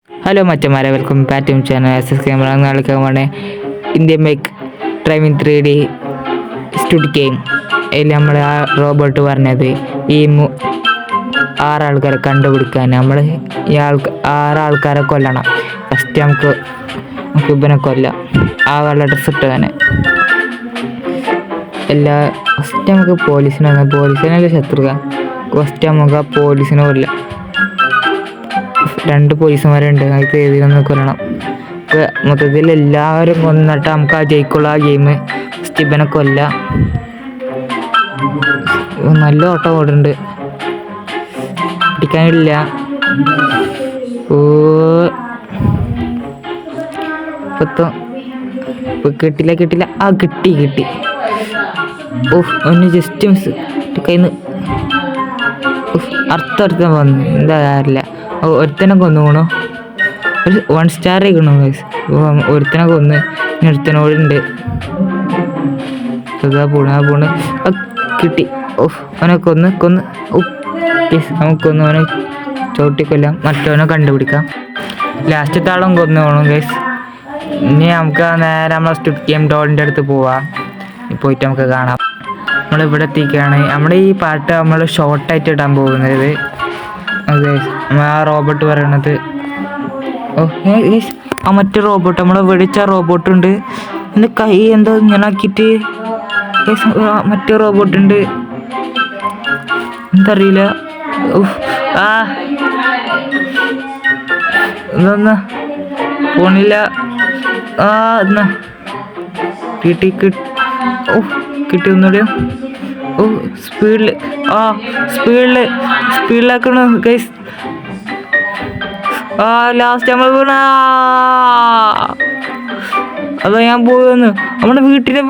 Hello മച്ചന്മാരെ, welcome പാറ്റും channel. SS camera കളിക്കാൻ പോണേ Indian bike driving 3D stood game. അതിൽ നമ്മൾ ആ റോബോട്ട് പറഞ്ഞത് ഈ 6 ആൾക്കാരെ കണ്ടുപിടിക്കാൻ നമ്മൾ ഈ 6 ആൾക്കാരെ കൊല്ലണം. ഫസ്റ്റ് നമുക്ക് ഇവനെ കൊല്ലാം. ആ വെള്ള ഡ്രസ്സ് ഇട്ട് തന്നെ ഫസ്റ്റ് നമുക്ക് പോലീസിനല്ല ശത്രുത. ഫസ്റ്റ് നമുക്ക് ആ പോലീസിനെ കൊല്ലാം. 2 പോലീസുമാരുണ്ട്, അത് ഏതിനൊന്ന് കൊല്ലണം. മൊത്തത്തിൽ എല്ലാവരും കൊന്നിട്ട് നമുക്ക് ആ ജയിക്കുള്ള ആ ഗെയിം. ഫസ്റ്റ് ഇവനെ കൊല്ലാം. നല്ല ഓട്ടം ഓടുന്നുണ്ട്, പിടിക്കാനില്ല. കിട്ടില്ല. ആ കിട്ടി. ഒന്ന് ജസ്റ്റ് മിസ് കയ്യിൽ അർത്ഥം വന്നു. എന്താ കാര്യമില്ല. ഒരുത്തനെ കൊന്നു പോണു. 1 സ്റ്റാർ ആയിക്കണു. ഒരുത്തനെ കൊന്ന് ഒരുത്തനോടുണ്ട്. പോണ് കിട്ടി. അവനെ കൊന്ന് നമുക്കൊന്ന് അവനെ ചവിട്ടിക്കൊല്ലാം. മറ്റവനെ കണ്ടുപിടിക്കാം. ലാസ്റ്റത്തെ ആളും കൊന്നു പോകണം ഗൈസ്. ഇനി നമുക്ക് നേരെ നമ്മളെ സ്റ്റുഡ് ഗെയിം ഡോളിൻ്റെ അടുത്ത് പോവാം. പോയിട്ട് നമുക്ക് കാണാം. നമ്മളിവിടെ എത്തിക്കുകയാണ്. നമ്മുടെ ഈ പാട്ട് നമ്മൾ ഷോർട്ടായിട്ട് ഇടാൻ പോകുന്നത്. അതെ, ആ റോബോട്ട് പറയണത്. ആ മറ്റേ റോബോട്ട്, നമ്മളെ വെടിച്ച റോബോട്ടുണ്ട്. എൻ്റെ കൈ എന്താ ഇങ്ങനെ ആക്കിയിട്ട്. മറ്റേ റോബോട്ടുണ്ട്, എന്തറിയില്ല. എന്താ പോണില്ല. എന്നാ കിട്ടി ഒന്നുകൂടി. സ്പീഡിലാക്കണ ഗൈസ്. ലാസ്റ്റ് നമ്മൾ വീണ. അതാ ഞാൻ പോയെന്ന്. നമ്മുടെ വീട്ടിലെ